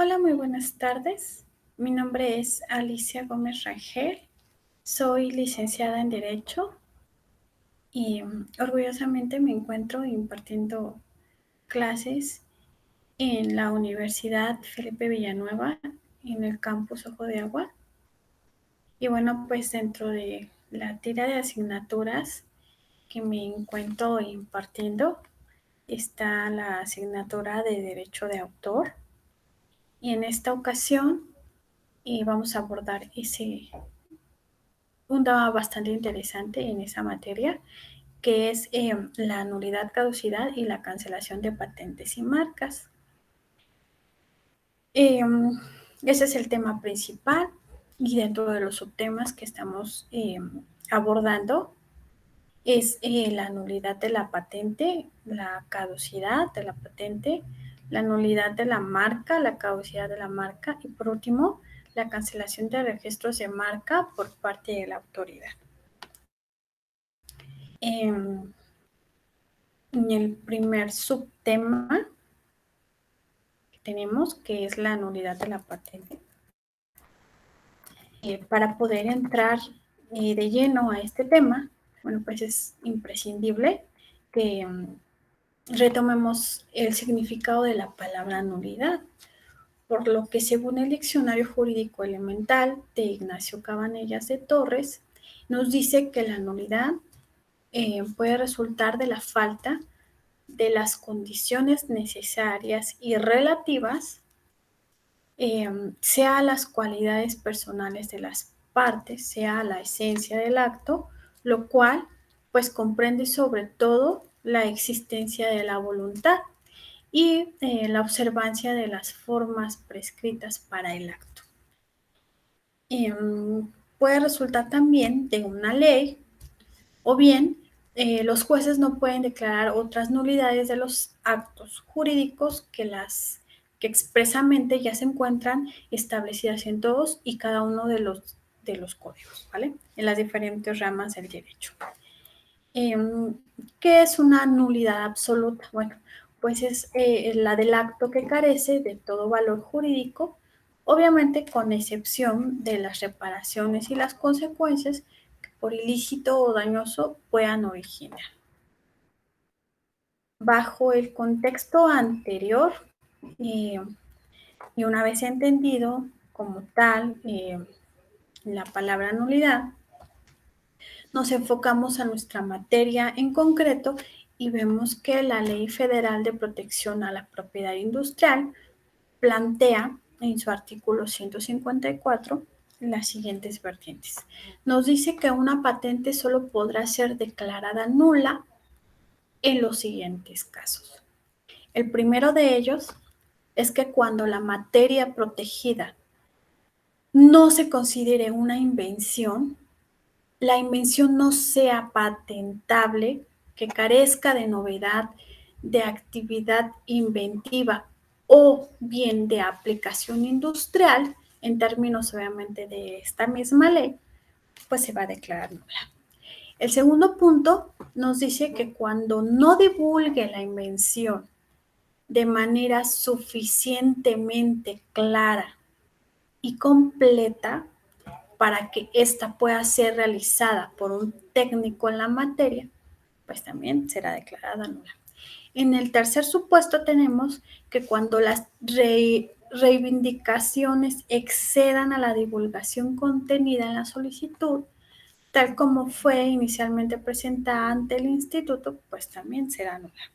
Hola, muy buenas tardes. Mi nombre es Alicia Gómez Rangel. Soy licenciada en Derecho y orgullosamente me encuentro impartiendo clases en la Universidad Felipe Villanueva, en el campus Ojo de Agua. Y bueno, pues dentro de la tira de asignaturas que me encuentro impartiendo está la asignatura de Derecho de Autor. Y en esta ocasión vamos a abordar un tema bastante interesante en esa materia, que es la nulidad, caducidad y la cancelación de patentes y marcas. Ese es el tema principal y dentro de los subtemas que estamos abordando es la nulidad de la patente, la caducidad de la patente, la nulidad de la marca, la caducidad de la marca y por último, la cancelación de registros de marca por parte de la autoridad. En el primer subtema que tenemos, que es la nulidad de la patente. Para poder entrar de lleno a este tema, bueno, pues es imprescindible que retomemos el significado de la palabra nulidad, por lo que según el Diccionario Jurídico Elemental de Ignacio Cabanellas de Torres, nos dice que la nulidad puede resultar de la falta de las condiciones necesarias y relativas, sea a las cualidades personales de las partes, sea a la esencia del acto, lo cual pues comprende sobre todo la existencia de la voluntad y la observancia de las formas prescritas para el acto. Puede resultar también de una ley o bien los jueces no pueden declarar otras nulidades de los actos jurídicos que expresamente ya se encuentran establecidas en todos y cada uno de los códigos, ¿vale? En las diferentes ramas del derecho. ¿Qué es una nulidad absoluta? Bueno, pues es la del acto que carece de todo valor jurídico, obviamente con excepción de las reparaciones y las consecuencias que por ilícito o dañoso puedan originar. Bajo el contexto anterior, y una vez entendido como tal la palabra nulidad, nos enfocamos a nuestra materia en concreto y vemos que la Ley Federal de Protección a la Propiedad Industrial plantea en su artículo 154 las siguientes vertientes. Nos dice que una patente solo podrá ser declarada nula en los siguientes casos. El primero de ellos es que cuando la materia protegida no se considere una invención, la invención no sea patentable, que carezca de novedad, de actividad inventiva o bien de aplicación industrial, en términos obviamente de esta misma ley, pues se va a declarar nula. El segundo punto nos dice que cuando no divulgue la invención de manera suficientemente clara y completa, para que ésta pueda ser realizada por un técnico en la materia, pues también será declarada nula. En el tercer supuesto tenemos que cuando las reivindicaciones excedan a la divulgación contenida en la solicitud, tal como fue inicialmente presentada ante el instituto, pues también será nula.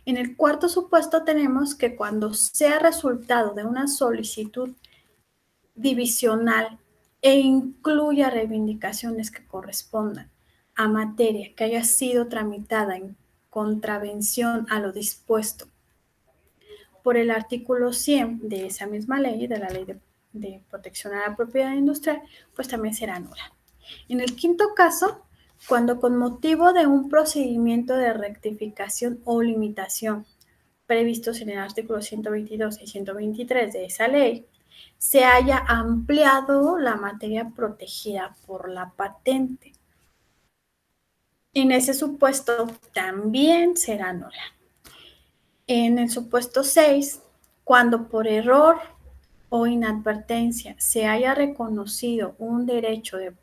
En el cuarto supuesto tenemos que cuando sea resultado de una solicitud divisional e incluya reivindicaciones que correspondan a materia que haya sido tramitada en contravención a lo dispuesto por el artículo 100 de esa misma ley, de la Ley de Protección a la Propiedad Industrial, pues también será nula. En el quinto caso, cuando con motivo de un procedimiento de rectificación o limitación previstos en el artículo 122 y 123 de esa ley, se haya ampliado la materia protegida por la patente. En ese supuesto también será nula. En el supuesto 6, cuando por error o inadvertencia se haya reconocido un derecho de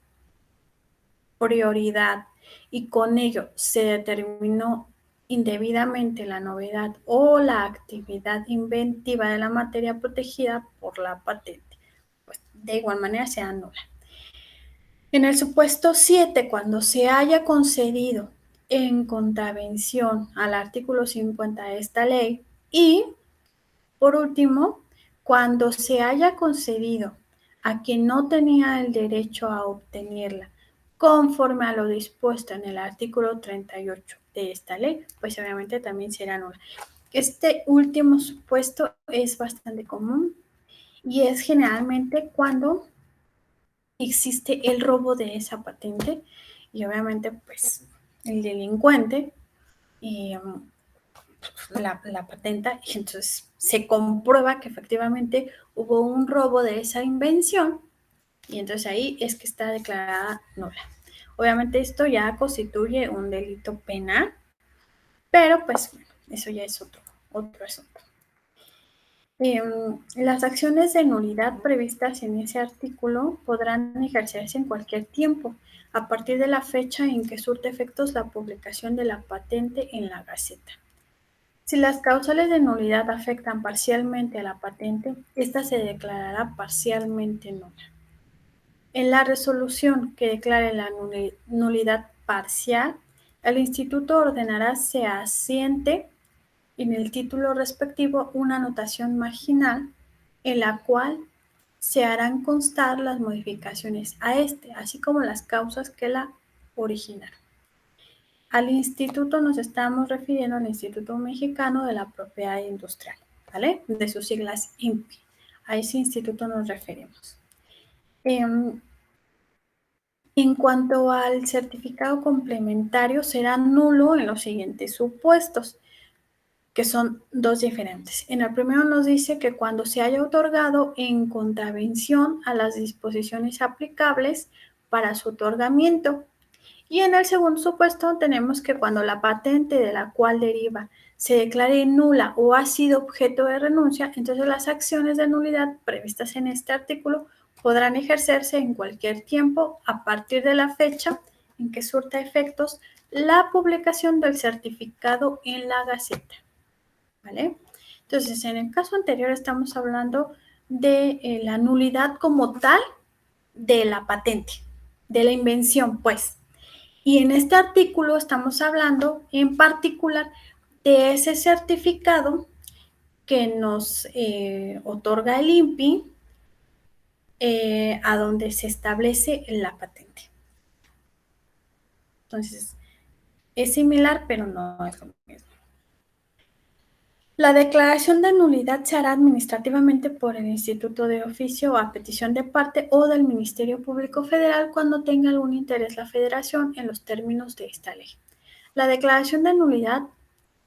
prioridad y con ello se determinó indebidamente la novedad o la actividad inventiva de la materia protegida por la patente, pues de igual manera se anula. En el supuesto 7, cuando se haya concedido en contravención al artículo 50 de esta ley y, por último, cuando se haya concedido a quien no tenía el derecho a obtenerla conforme a lo dispuesto en el artículo 38 de esta ley, pues obviamente también será nula. Este último supuesto es bastante común y es generalmente cuando existe el robo de esa patente y obviamente pues el delincuente eh, la patenta y entonces se comprueba que efectivamente hubo un robo de esa invención y entonces ahí es que está declarada nula. Obviamente esto ya constituye un delito penal, pero pues eso ya es otro asunto. Las acciones de nulidad previstas en ese artículo podrán ejercerse en cualquier tiempo, a partir de la fecha en que surte efectos la publicación de la patente en la Gaceta. Si las causales de nulidad afectan parcialmente a la patente, esta se declarará parcialmente nula. En la resolución que declare la nulidad parcial, el Instituto ordenará se asiente en el título respectivo una anotación marginal en la cual se harán constar las modificaciones a este, así como las causas que la originaron. Al instituto nos estamos refiriendo al Instituto Mexicano de la Propiedad Industrial, ¿vale? De sus siglas INPI. A ese instituto nos referimos. En cuanto al certificado complementario, será nulo en los siguientes supuestos, que son dos diferentes. En el primero nos dice que cuando se haya otorgado en contravención a las disposiciones aplicables para su otorgamiento. Y en el segundo supuesto tenemos que cuando la patente de la cual deriva se declare nula o ha sido objeto de renuncia, entonces las acciones de nulidad previstas en este artículo podrán ejercerse en cualquier tiempo a partir de la fecha en que surta efectos la publicación del certificado en la Gaceta. ¿Vale? Entonces, en el caso anterior estamos hablando de la nulidad como tal de la patente, de la invención, pues. Y en este artículo estamos hablando en particular de ese certificado que nos otorga el INPI, a donde se establece la patente. Entonces, es similar, pero no es lo mismo. La declaración de nulidad se hará administrativamente por el Instituto de Oficio a petición de parte o del Ministerio Público Federal cuando tenga algún interés la Federación en los términos de esta ley. La declaración de nulidad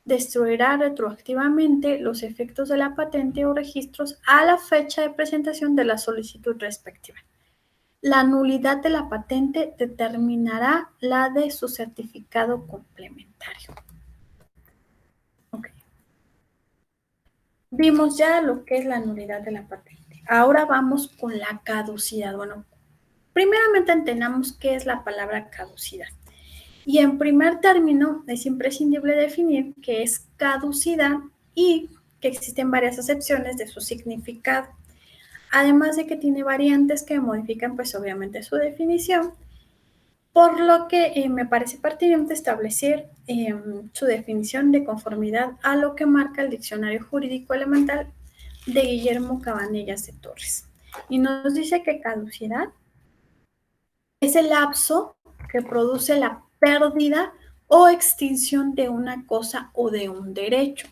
destruirá retroactivamente los efectos de la patente o registros a la fecha de presentación de la solicitud respectiva. La nulidad de la patente determinará la de su certificado complementario. Okay. Vimos ya lo que es la nulidad de la patente. Ahora vamos con la caducidad. Bueno, primeramente entendamos qué es la palabra caducidad. Y en primer término, es imprescindible definir qué es caducidad y que existen varias acepciones de su significado. Además de que tiene variantes que modifican, pues obviamente su definición, por lo que me parece pertinente establecer su definición de conformidad a lo que marca el Diccionario Jurídico Elemental de Guillermo Cabanellas de Torres. Y nos dice que caducidad es el lapso que produce la pérdida o extinción de una cosa o de un derecho.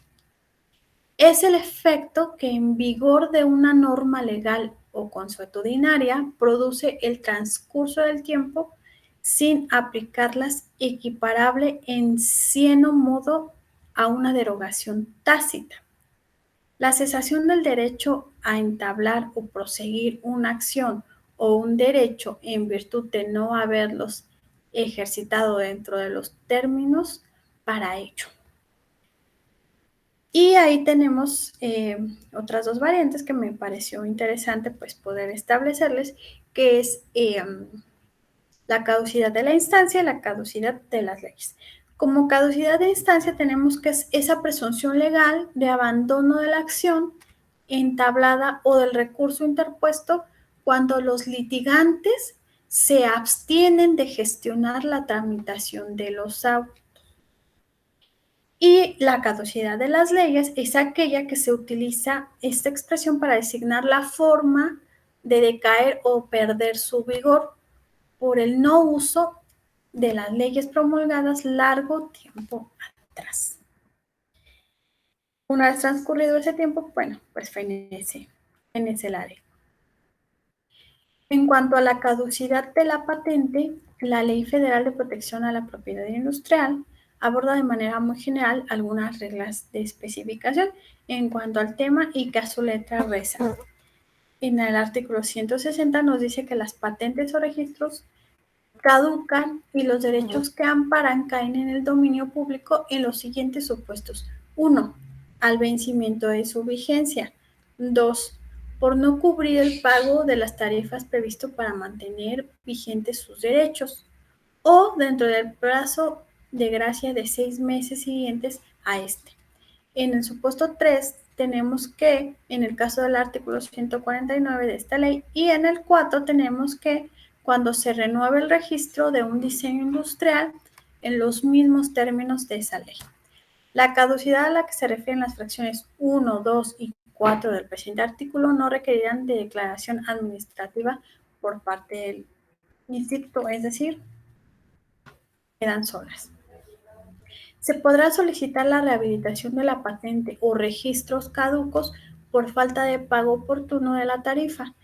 Es el efecto que en vigor de una norma legal o consuetudinaria produce el transcurso del tiempo sin aplicarlas, equiparable en cierto modo a una derogación tácita. La cesación del derecho a entablar o proseguir una acción o un derecho en virtud de no haberlos ejercitado dentro de los términos para ello. Y ahí tenemos otras dos variantes que me pareció interesante pues poder establecerles, que es la caducidad de la instancia y la caducidad de las leyes. Como caducidad de instancia tenemos que es esa presunción legal de abandono de la acción entablada o del recurso interpuesto cuando los litigantes se abstienen de gestionar la tramitación de los autos. Y la caducidad de las leyes es aquella que se utiliza esta expresión para designar la forma de decaer o perder su vigor por el no uso de las leyes promulgadas largo tiempo atrás. Una vez transcurrido ese tiempo, bueno, pues fenece la ley. En cuanto a la caducidad de la patente, la Ley Federal de Protección a la Propiedad Industrial aborda de manera muy general algunas reglas de especificación en cuanto al tema y que a su letra reza. En el artículo 160 nos dice que las patentes o registros caducan y los derechos que amparan caen en el dominio público en los siguientes supuestos. 1. Al vencimiento de su vigencia. 2. Por no cubrir el pago de las tarifas previsto para mantener vigentes sus derechos o dentro del plazo de gracia de 6 meses siguientes a este. En el supuesto 3 tenemos que, en el caso del artículo 149 de esta ley, y en el 4 tenemos que cuando se renueve el registro de un diseño industrial en los mismos términos de esa ley. La caducidad a la que se refieren las fracciones 1, 2 y 4 del presente artículo no requerirán de declaración administrativa por parte del instituto, es decir, quedan solas. Se podrá solicitar la rehabilitación de la patente o registros caducos por falta de pago oportuno de la tarifa,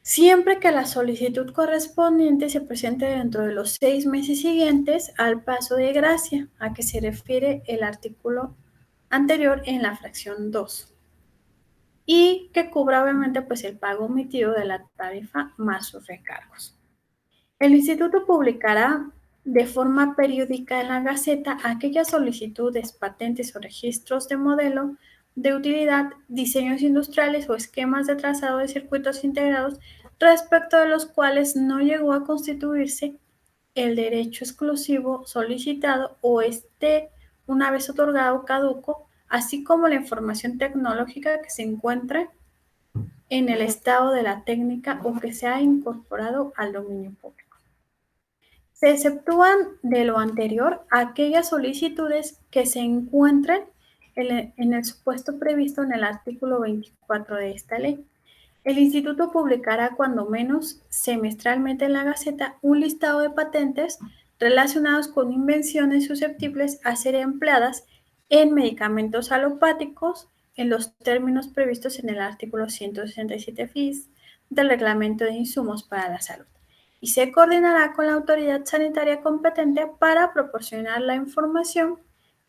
siempre que la solicitud correspondiente se presente dentro de los 6 meses siguientes al paso de gracia, a que se refiere el artículo anterior en la fracción 2, y que cubra obviamente pues el pago omitido de la tarifa más sus recargos. El instituto publicará de forma periódica en la Gaceta aquellas solicitudes, patentes o registros de modelo de utilidad, diseños industriales o esquemas de trazado de circuitos integrados respecto de los cuales no llegó a constituirse el derecho exclusivo solicitado o esté una vez otorgado caduco, así como la información tecnológica que se encuentre en el estado de la técnica o que se ha incorporado al dominio público. Se exceptúan de lo anterior aquellas solicitudes que se encuentren en el supuesto previsto en el artículo 24 de esta ley. El instituto publicará cuando menos semestralmente en la Gaceta un listado de patentes relacionados con invenciones susceptibles a ser empleadas en medicamentos alopáticos en los términos previstos en el artículo 167 FIS del Reglamento de Insumos para la Salud, y se coordinará con la autoridad sanitaria competente para proporcionar la información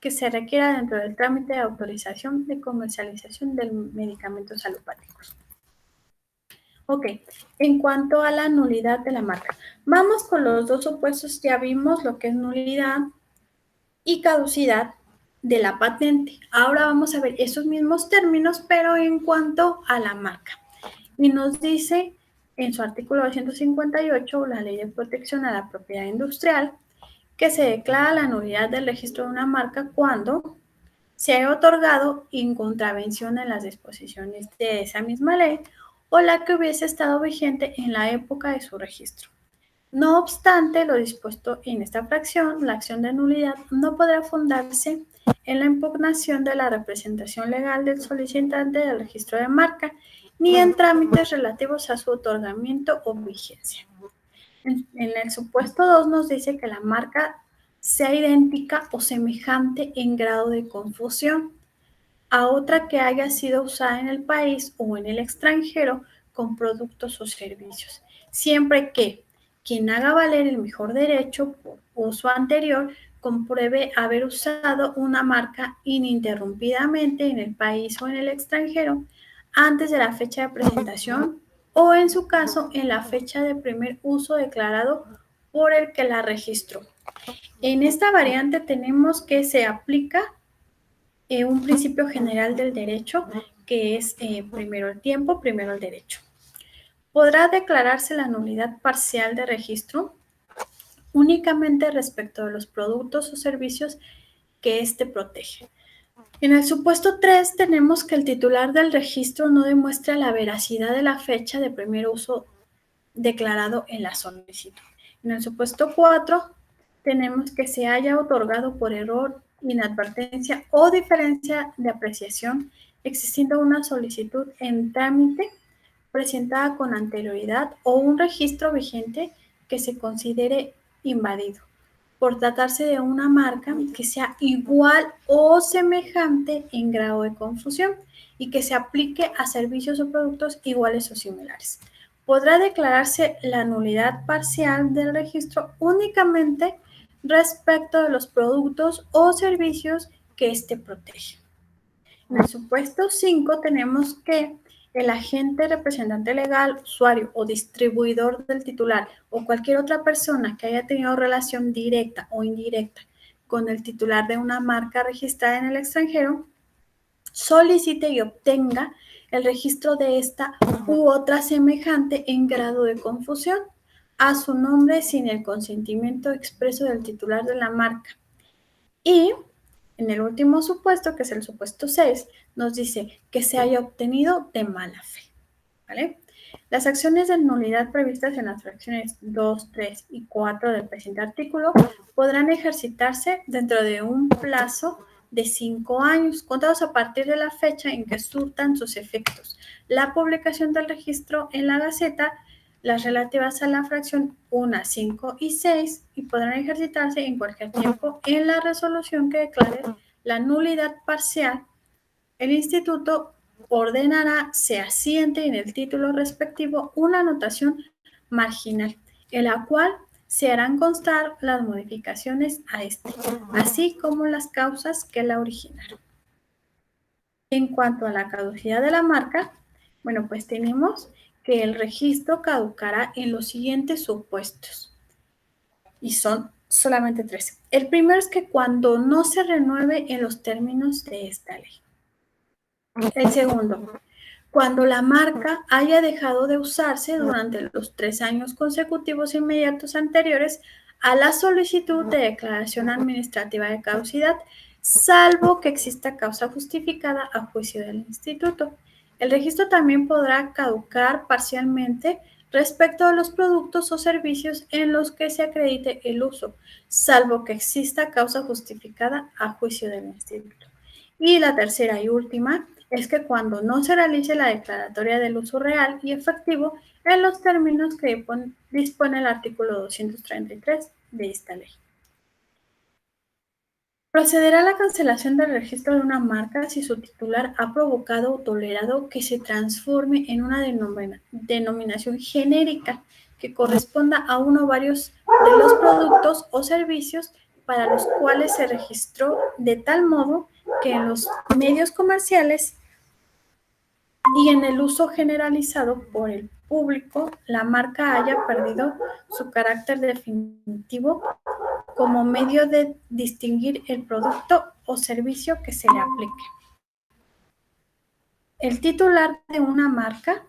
que se requiera dentro del trámite de autorización de comercialización de medicamentos alopáticos. Ok, en cuanto a la nulidad de la marca, vamos con los dos opuestos. Ya vimos lo que es nulidad y caducidad de la patente. Ahora vamos a ver esos mismos términos, pero en cuanto a la marca. Y nos dice en su artículo 258, la Ley de Protección a la Propiedad Industrial, que se declara la nulidad del registro de una marca cuando se haya otorgado en contravención en las disposiciones de esa misma ley o la que hubiese estado vigente en la época de su registro. No obstante lo dispuesto en esta fracción, la acción de nulidad no podrá fundarse en la impugnación de la representación legal del solicitante del registro de marca, ni en trámites relativos a su otorgamiento o vigencia. En el supuesto 2 nos dice que la marca sea idéntica o semejante en grado de confusión a otra que haya sido usada en el país o en el extranjero con productos o servicios, siempre que quien haga valer el mejor derecho por uso anterior compruebe haber usado una marca ininterrumpidamente en el país o en el extranjero antes de la fecha de presentación o, en su caso, en la fecha de primer uso declarado por el que la registró. En esta variante tenemos que se aplica un principio general del derecho, que es primero el tiempo, primero el derecho. Podrá declararse la nulidad parcial de registro únicamente respecto de los productos o servicios que éste protege. En el supuesto 3 tenemos que el titular del registro no demuestra la veracidad de la fecha de primer uso declarado en la solicitud. En el supuesto 4 tenemos que se haya otorgado por error, inadvertencia o diferencia de apreciación, existiendo una solicitud en trámite presentada con anterioridad o un registro vigente que se considere invadido, por tratarse de una marca que sea igual o semejante en grado de confusión y que se aplique a servicios o productos iguales o similares. Podrá declararse la nulidad parcial del registro únicamente respecto de los productos o servicios que éste protege. En el supuesto 5 tenemos que el agente representante legal, usuario o distribuidor del titular o cualquier otra persona que haya tenido relación directa o indirecta con el titular de una marca registrada en el extranjero, solicite y obtenga el registro de esta u otra semejante en grado de confusión a su nombre sin el consentimiento expreso del titular de la marca. Y en el último supuesto, que es el supuesto 6, nos dice que se haya obtenido de mala fe. ¿Vale? Las acciones de nulidad previstas en las fracciones 2, 3 y 4 del presente artículo podrán ejercitarse dentro de un plazo de 5 años, contados a partir de la fecha en que surtan sus efectos la publicación del registro en la Gaceta, las relativas a la fracción 1, 5 y 6, y podrán ejercitarse en cualquier tiempo en la resolución que declare la nulidad parcial. El Instituto ordenará se asiente en el título respectivo una anotación marginal, en la cual se harán constar las modificaciones a este, así como las causas que la originaron. En cuanto a la caducidad de la marca, bueno, pues tenemos que el registro caducará en los siguientes supuestos, y son solamente 3. El primero es que cuando no se renueve en los términos de esta ley. El segundo, cuando la marca haya dejado de usarse durante los 3 años consecutivos inmediatos anteriores a la solicitud de declaración administrativa de caducidad, salvo que exista causa justificada a juicio del instituto. El registro también podrá caducar parcialmente respecto de los productos o servicios en los que se acredite el uso, salvo que exista causa justificada a juicio del instituto. Y la tercera y última es que cuando no se realice la declaratoria del uso real y efectivo en los términos que dispone el artículo 233 de esta ley. Procederá a la cancelación del registro de una marca si su titular ha provocado o tolerado que se transforme en una denominación genérica que corresponda a uno o varios de los productos o servicios para los cuales se registró, de tal modo que en los medios comerciales y en el uso generalizado por el público, la marca haya perdido su carácter definitivo como medio de distinguir el producto o servicio que se le aplique. El titular de una marca